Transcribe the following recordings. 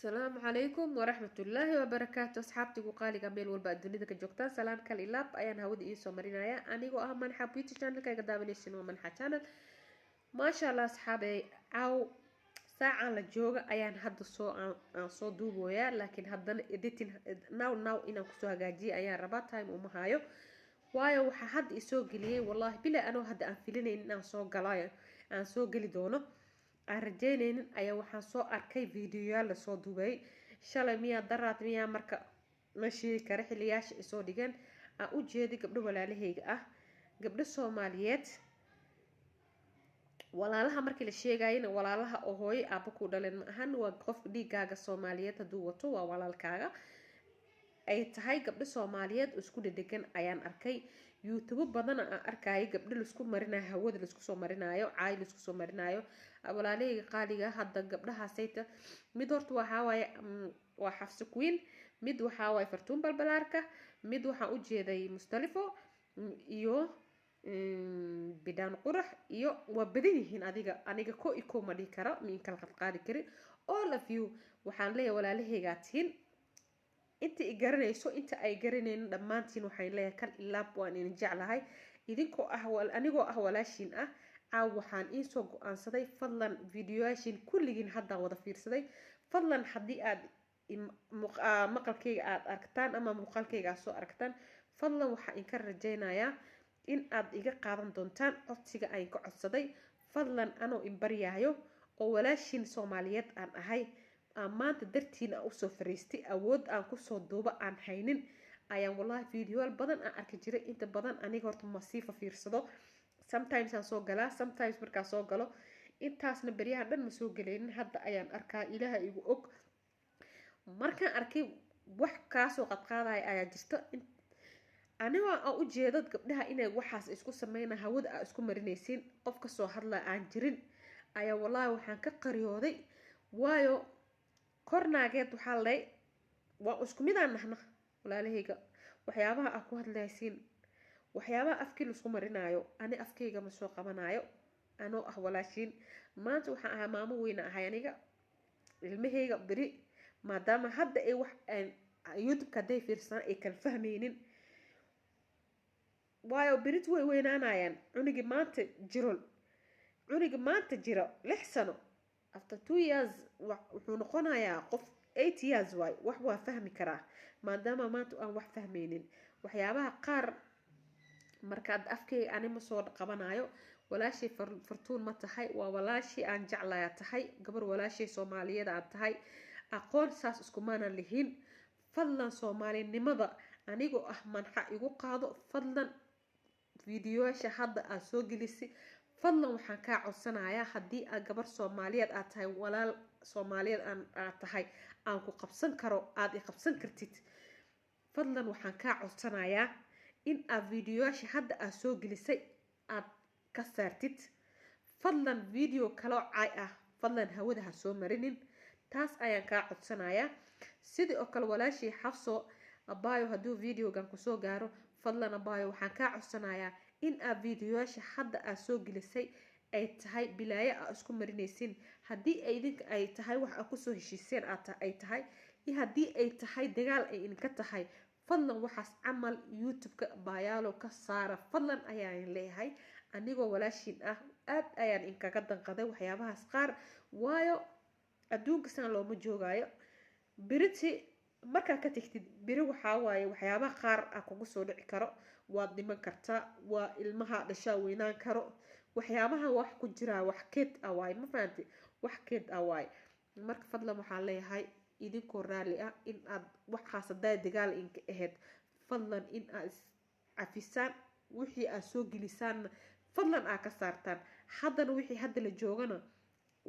السلام عليكم ورحمة الله وبركاته. أصحابتي وقالي قبل والبا الدنيا كجوكتا سلام كالإلاب أيان هودي إيسو مرينايا أنيقو من حبيتي channel كاي قدامنيسين ومنحا channel ما شاء الله أصحابي أو ساعة لجوغا أيان هاد صو دوبويا لكن هادن إديتين ناو إنا كسو هاجي أيان ربا تايم ومهايو waayo waxa had isoo galiyay wallahi bila anoo hadda aan filinaynin inaan soo galaayo aan soo gali doono aan rajeynaynin ayaa waxaan soo arkay fiidiyoyaal la soo duubay shalay miyaa daraad miyaa marka ma sheegi kara xiliyaasha isoo dhigeen aan u jeeday gabdho walaalahayga ah gabdho Soomaaliyeed walaalaha markii la sheegayna walaalaha oo hooyo aaba ku dhaleen ma ahan waa qof dhiigaaga Soomaaliyeed haduu wato waa walaalkaaga ay tahay gabdho Soomaaliyeed isku dhadegan ayaan arkay YouTube badan aan arkay gabdho la isku marinayo hawada la isku soo marinayo caay la isku soo marinayo walaalahayga qaaliga hadda gabdhahaasayta mid horta waxa waaye waa Xafsa Queen mid waxa waaye Fartuun Balbalaarka mid waxa u jeeday Mustalifo iyo bidaan qurax iyo waa badan yihiin aniga ko ma dhigi karo min kala qaadi kari all of you waxaan leeyahay walaalahayga tiin inta ay garanayso inta ay garanayeen dhamaantiin waxaan leeyahay kan ilaab waan in jeclahay idinkoo ah anigoo ah walaashin ah waxaan soo go'aansaday fadlan fiidiyoyaashin kulligiin hadda wada fiirsaday fadlan haddii aad maqalkayga aad aragtaan ama muuqaalkayga soo aragtaan fadlan waxaan in ka rajaynayaa in aad iga qaadan doontaan codsiga aan ka codsaday fadlan anoo in baryayo oo walaashin Soomaaliyeed aan ahay maanta dartiina u soo fariistay awood aan ku soo duuba aan haynin ayaan wallahi fiidiyoyaal badan aan arki jiray inta badan aniga horta ma sii fiirsado sometimes aan soo galaa sometimes markaan soo galo intaasna bariyaha dhan ma soo galaynin hadda ayaan arkaa ilaahay igu og markaan arkay wax ka soo qadqaaday ayaa jirta aniga aan u jeedo gabdhaha inay waxaas isku sameeyaan hawada ay isku marinaysiin qof ka soo hadla aan jirin ayaa wallahi waxaan ka qariyooday waayo kornaageed waxaa lay waa isku mid aan nahna walaalahayga waxyaabaha aan ku hadlaysiin waxyaabaha afkii la isku marinayo ani afkayga ma soo qabanayo anoo ah walaashin maanta waxaan ahaa maamo weyn ahay aniga ilmahayga bari maadaama hadda ay wax YouTube ka day fiirsan ay kan fahmaynin waayo birit way weynaanayaan cunigi maanta jiro 6 sano after 2 years wuxuu noqonayaa qof 8 years way wax waa fahmi karaa maadaama maanta aan wax fahmaynin waxyaabaha qaar markaad afkay anima soo qabanayo walaashay Fartuun ma tahay waa walaashay aan jeclahay tahay gabar walaashay Soomaaliyeed aan tahay aqoon saas isku maanan lihin fadlan Soomaalinimada anigoo ah manxa igu qaado fadlan fiidiyoyaasha hadda aan soo gelisay fadlan waxaan ka codsanayaa haddii aad gabar Soomaaliyeed aad tahay walaal Soomaaliyeed aad tahay aan ku qabsan karo aad i qabsan kartid fadlan waxaan ka codsanayaa in aad fiidiyoyaasha hadda aad soo gelisay aad ka saartid fadlan fiidiyo kale caay ah fadlan hawada ha soo marinin taas ayaan ka codsanayaa sidoo oo kale walaashii Xafso abaayo hadduu fiidiyogan ku soo gaaro fadlan abaayo waxaan ka codsanayaa in aad fiidiyoyaasha hadda aad soo gelisay ay tahay bilaayo aad isku marinaysiin haddii ay idinka ay tahay wax aad ku soo heshiiseen ay tahay iyo haddii ay tahay dagaal ay idinka tahay fadlan waxaas camal YouTube-ka baayaalo ka saara fadlan ayaan leeyahay anigoo walaashin ah aad ayaan in kaga danqaday waxyaabahaas qaar waayo adduunka san looma joogaayo biriti markaa ka tagtid biri waxaa waaye waxyaabaha qaar aan kugu soo dhici karo waad dhiman kartaa waa ilmaha dhashaa weynaan karo waxyaabaha wax ku jira wax keed ah waay ma fahanti wax keed ah waay marka fadlan waxaan leeyahay idinkoo raali ah in aad waxaas haday dagaal inka ahayd fadlan in aad cafisaan wixii aad soo gelisaan fadlan aad ka saartaan haddana wixii hadda la joogana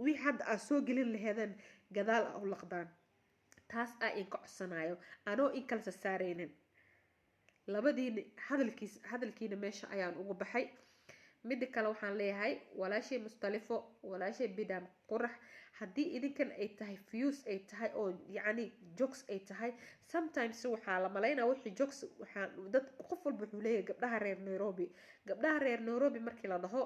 wixii hadda aad soo gelin laheedeen gadaal u laqdaan taas aan in ka codsanayo anoo in kala saaraynin labadiina hadalkiina meesha ayaan ugu baxay mid kale waxaan leeyahay walaashay Mustalifo walaashay bidaan qurax haddii idinkan ay tahay views ay tahay oo yacni jokes ay tahay sometimes waxaa la malaynaa wixii jokes waxaan dad qof walba wuxuu leeyahay gabdhaha reer Nairobi markii la dhaho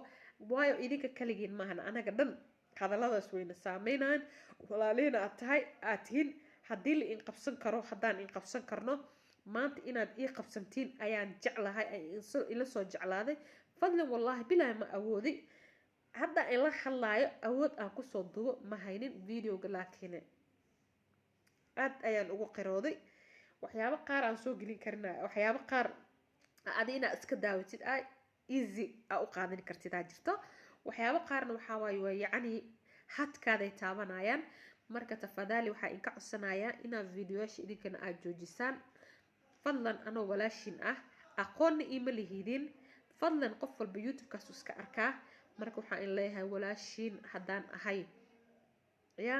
waayo idinka kaligiin maahan anaga dhan hadalladaas wayna saameynayaan walaalihina aad tahay aad tihiin haddii la in qabsan karo haddaan in qabsan karno maanta inaad ii qabsantiin ayaan jeclahay ila soo jeclaaday fadlan wallaahi bilaa ma awoodi hadda in la hadlaayo awood aan kusoo dubo ma haynin videoga laakiin aad ayaan ugu qirooday waxyaabo qaar aan soo gelin karinaya waxyaabo qaar adi inaad iska daawatid easy aa u qaadan kartid aa jirto waxyaabo qaarna waxaa waaye waa yacni hadkaaday taabanayaan marka tafadaali waxaa inka codsanayaa inaad videoyaasha idinkana aad joojisaan fadlan anoo walaashin ah aqoonna iima lihidin fadlan qof walba youtube-kaas iska arkaa marka waxaa in leeyahay walaashin haddaan ahay ya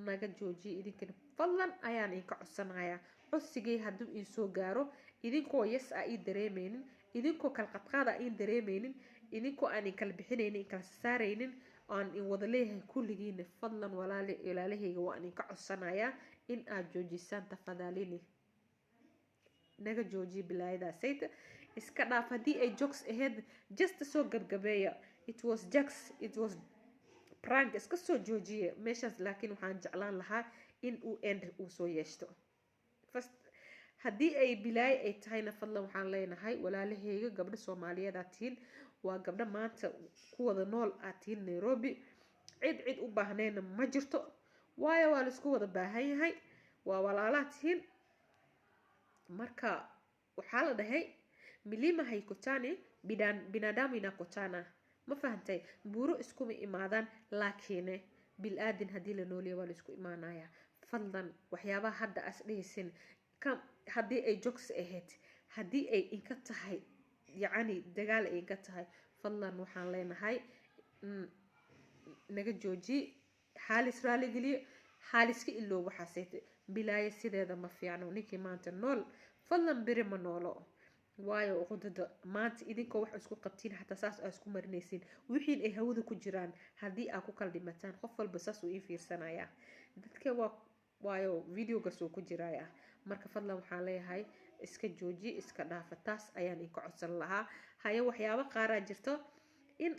naga joojiya idinkana fadlan ayaan inka codsanayaa codsigay hadduu in soo gaaro idinkoo yes aa ii dareemeynin idinkoo kala qadqaad aa ii dareemeynin idinkoo aan in kala bixinaynin in kala saaraynin aan in wada leeyahay kulligiina fadlan walaalahayga waan inka codsanayaa in aad joojisaan tafadaalini naga joojiya bilaayadaasayta iska dhaaf haddii ay jokes ahayd just soo gabgabeeya it was jokes it was prank iska soo joojiya meeshaas laakiin waxaan jeclaan lahaa in uu end uu soo yeeshto haddii ay bilaayo ay tahayna fadlan waxaan leenahay walaalahayga gabdho soomaaliyeed aad tihiin waa gabdho maanta ku wada nool aad tihiin Nairobi cid u baahnayna ma jirto waayo waa laisku wada baahan yahay waa walaalaad tihiin marka waxaa la dhahay milima haykutani binadamu inakutana ma fahantay buuro iskuma imaadaan laakiin bil-aadin haddii la nooliya waa laisku imaanaya fadlan waxyaabaha hadda as dhehaysin haddii ay jokes ahayd haddii ay inka tahay yacni dagaal ay inka tahay fadlan waxaan leenahay naga jooji xaalis raaligeliyo xaaliska iloo waxaasayta bilaayo sideeda ma fiicno ninkii maanta nool fadlan beri ma noolo waayo uqudada maanta idinkoo wax isku qabtiin xataa saas aa isku marinaysiin wixiin ay hawada ku jiraan haddii aa ku kala dhimataan qof walba saas uu ii fiirsanayaa dadka waayo videogaas uu ku jiraya marka fadlan waxaan leeyahay iska jooji iska dhaafa taas ayaan inka codsan lahaa haye waxyaabo qaaraa jirto in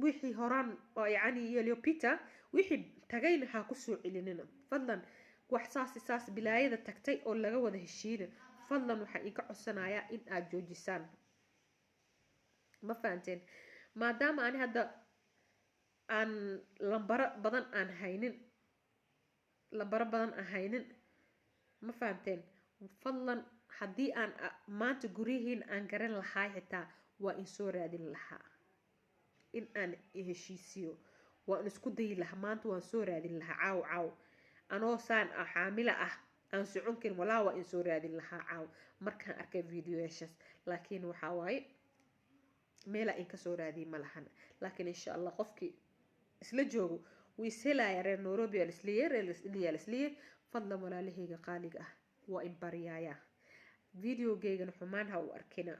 wixii horaan oo yacni yelopita wixii tagayna ha ku soo celinina fadlan wax saas bilaayada tagtay oo laga wada heshiina fadlan waxaan inka codsanayaa in aad joojisaan ma fahanteen maadaama ani hadda aan lambaro badan aan haynin ma fahanteen fadlan haddii aan maanta guryihiin aan garan lahaa xitaa waa in soo raadin lahaa in aan heshiisiyo waan isku dayi lahaa maanta waan soo raadin lahaa caaw anoo saan xaamila aan socon karin walaa waa in soo raadin lahaa caaw markaan arkay videoyaashaas laakiin waxaa waaye meela in kasoo raadiy ma lahan laakiin insha allah qofkii isla joogo wuu ishelaya reer Nairobi alisliye fadlan walaalahayga qaaliga waa in baryaaya videogeygana xumaan ha u arkina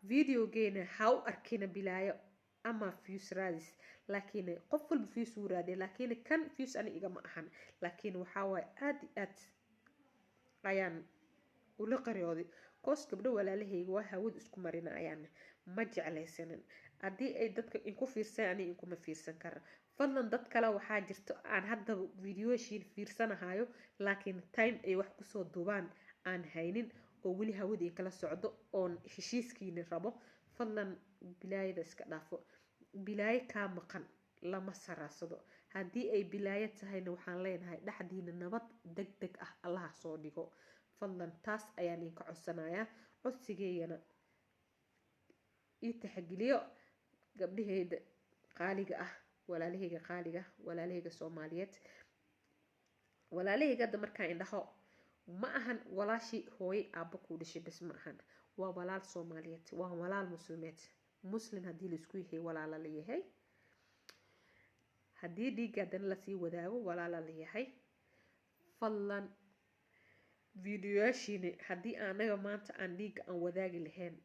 videogeena ha u arkina bilaayo ama views raadis laakiin qof walba views uu raadiya laakiin kan views ani igama ahan laakiin waxaa waaye aad ayaan ula qariyooday koos gabdho walaalahayga waa hawad isku marinayaan ma jeclaysanin haddii ay dadka inku fiirsan ani inkuma fiirsan kara fadlan dad kale waxaa jirto aan hadda videoyashiin fiirsanahayo laakiin time ay wax kusoo duubaan aan haynin oo weli hawada inkala socdo oon heshiiskiina rabo fadlan bilaayada iska dhaafo bilaayo kaa maqan lama saraasado haddii ay bilaayo tahayna waxaan leenahay dhexdiina nabad deg ah allaha soo dhigo fadlan taas ayaan inka codsanayaa codsigeygana ii taxageliyo gabdhaheyda qaaliga ah walaalahayga qaaliga walaalahayga Soomaaliyeed walaalahayga hadda markaan indhaho ma ahan walaashi hooyo aabba ku dhashay bas ma ahan waa walaal Soomaaliyeed waa walaal muslim haddii la isku yahay walaala la yahay haddii dhiiggaadana lasii wadaago walaala la yahay fadlan videoyaashiina haddii anaga maanta aan dhiigga aan wadaagi lahayn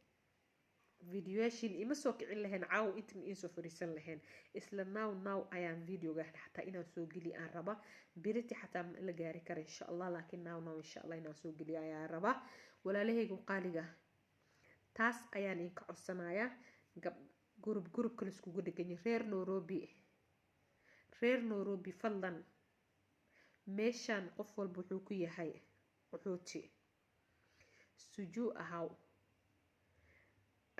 videoyaashiina ima soo kicin lahayn caaw inta ma iisoo fariisan lahayn isla now ayaan videoga xataa inaan soo geliyo aan raba biriti xataa ma la gaari kara insha allah laakiin now insha allah inaan soo geliyo ayaan raba walaalahayga qaaliga taas ayaan inka codsanayaa gurubka laiskugu dheganya reer Nairobi reer Nairobi fadlan meeshaan qof walba wuxuu ku yahay wuxuuti sujuu ahaw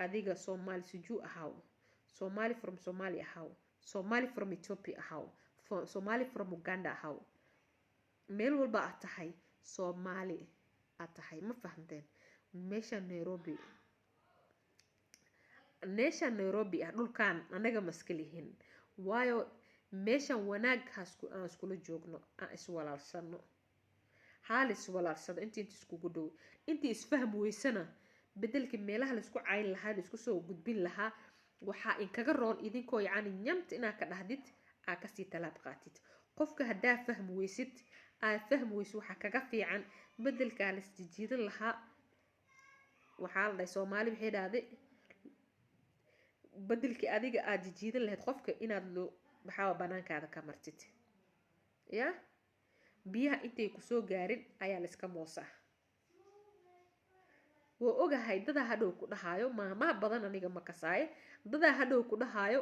adiga Soomaali sujuu ahaw Somali from Somalia ahaw Somali from Ethiopia ahaw Somali from Uganda ahaw meel walba aad tahay Soomaali aad tahay ma fahanteen meeshaan Nairobi ah dhulkaan anaga maskalihin waayo meeshaan wanaag aan iskula joogno aan iswalaalsano haalis walaalsado intii iskugu dhow intii isfaham weysana bedelka meelaha la isku cayn lahaa la isku soo gudbin lahaa waxa in kaga roon idinkoo yacni nyamta inaad ka dhahdid aad kasii talaab qaatid qofka haddaa fahm weysid aad fahm weysid waxa kaga fiican bedelka la isjijiidan lahaa waxaa la dhahay Soomaali waxay dhahday bedelkii adiga aad jijiidan lahayd qofka inaad loo baxaa banaankaada ka martid ya biyaha intay ku soo gaarin ayaa la iska moosaa woo ogahay dada hadhow ku dhahayo maamaha badan aniga ma kasaaye dada hadhow ku dhahayo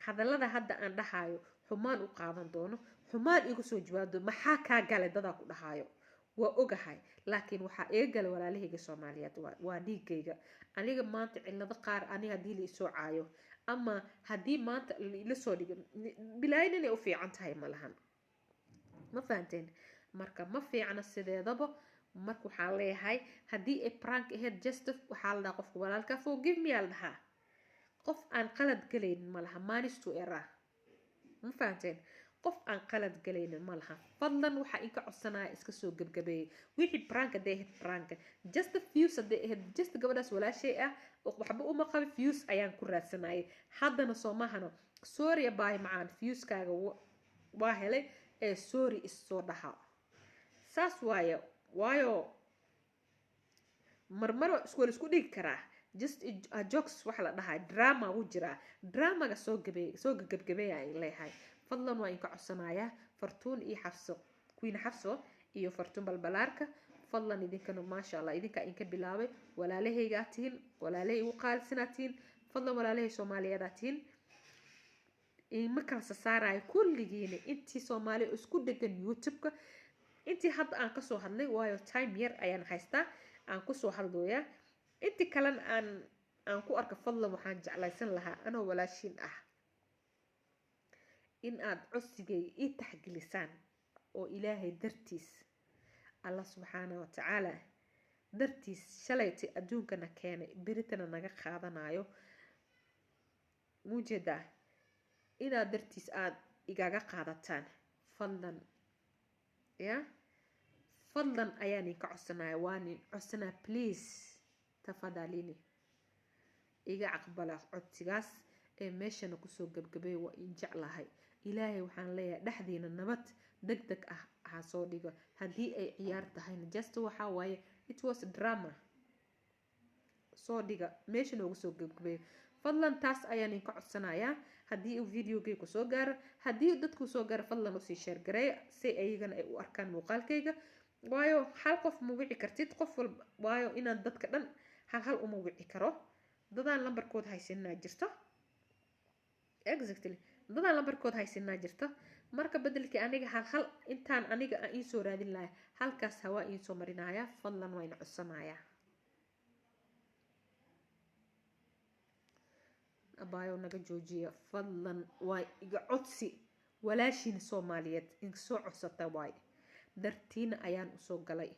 hadallada hadda aan dhahayo xumaan u qaadan doono xumaan igu soo jawaado maxaa kaa galay dada ku dhahayo waa ogahay laakiin waxaa iga galay walaalahayga Soomaaliyeed waa dhiigayga aniga maanta cilado qaar aniga hadii la isoo caayo ama hadii maanta la soo dhigo bilaayin inay u fiican tahay ma lahan ma fahanteen marka ma fiicna sideedaba marka waxaa leeyahay hadii ay prank ahayd just waxaa la dhahaa qofka walaalka forgive me al dhahaa qof aan qalad galaynin ma laha manage to error ma fahanteen qof aan qalad galaynin ma laha fadlan waxa inka codsanaya iska soo gabgabeeyay wixii prank day ahayd prank just a few day ahayd just gabadhaas walaashay ah oo waxba uma qabo views ayaan ku raadsanayay haddana Soomahana sorry bye macaan viewskaaga waa helay ee sorry isoo dhaha saas waayo marmaro isku dhigi karaa just a jokes waxa la dhahay drama wuu jiraa dramaga soo gabgabeeya ay leeyahay fadlan waa inka codsanaya Fartuun iyo Xafso Queen Xafso iyo Fartuun balbalaarka fadlan idinkana maasha Allah idinka inka bilaabay walaalahayga tiin walaalay u qaalsanatiin fadlan walaalay Soomaaliyeed tiin ma kala saaraay kulligiina intii Soomaali isku dhagan YouTube-ka intii hadda aan ka soo hadlay waayo time yar ayaan haystaa aan ku soo hadlooyaa intii kalena aan ku arka fadlan waxaan jeclaysan lahaa anoo walaashin ah in aad codsigay ii taxgilisaan oo Ilaahay dartiis Allah subhanahu wa ta'ala dartiis shalayti adduunkana keenay beritana naga qaadanayo mujeda inaad dartiis aad igaga qaadataan fadlan ya fadlan ayaan ka codsanaya waan codsanaa please tafadalini iga aqbala codsigaas ee meeshana ku soo gabgabay waa in jeclahay Ilaahay waxaan leeyahay dhaxdiina nabad degdeg ah ha soo dhigo hadii ay ciyaar tahay just waxa waaye it was drama soo dhiga meeshana ugu soo gabgabay fadlan taas ayaan ka codsanayaa hadii uu videogayga soo gaaro hadii dadku soo gaaro fadlan u sii share gareey si ayagana ay u arkaan muuqaalkayga waayo hal qof ma wici kartid qof walba waayo inaan dadka dhan hal uma wici karo dadaan lambarkood haysanaa jirto exactly dadaan lambarkood haysanaa jirto marka bedelkii aniga hal intaan aniga aan soo raadin lahaa halkaas hawa soo marinaya fadlan waa in codsanayaa abaayo naga joojiya fadlan waa iga codsi walaashin Soomaaliyeed in soo codsata waay dartiina ayaan u soo galay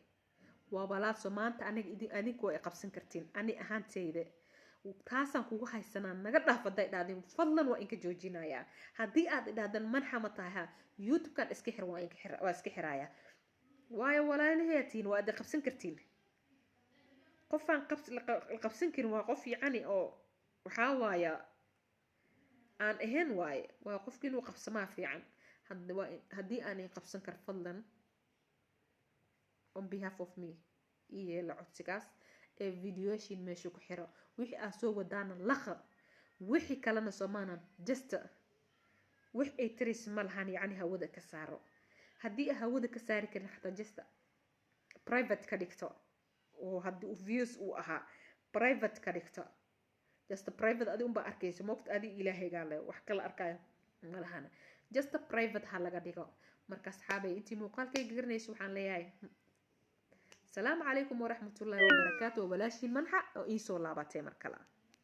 waa walaal maanta aniga idinku ay qabsan kartiin ani ahaantayda taasaan kugu haysanaa naga dhaafaday dhaadin fadlan waa inka joojinaya hadii aad idhaadan marxama tahay YouTube-kan iska xir waa iska xiraaya waayo walaalahaytiin waa aad qabsan kartiin qofaan qabsan karin waa qof yacni oo waxa waaya aan ahayn waaye waa qofkii inuu qabsamaa fiican hadii aan qabsan kar fadlan on behalf of me iyo la codsigaas ee videoshin meesha ku xiro wixii aan soo wadaana laqa wixii kalena Soomaana just wix ay tiris malahan yacni hawada ka saaro hadii hawada ka saari karin xataa just private ka dhigto oo hadii views uu ahaa private ka dhigto just private adi umba arkayso moqt adi Ilaahayga leh wax kala arkayo malahan just a private ha laga dhigo marka asxaabay intii muuqaalkayga garanaysa waxaan leeyahay السلام عليكم ورحمة الله وبركاته وبلاشي المنحة وإيسو لاباتي مركلا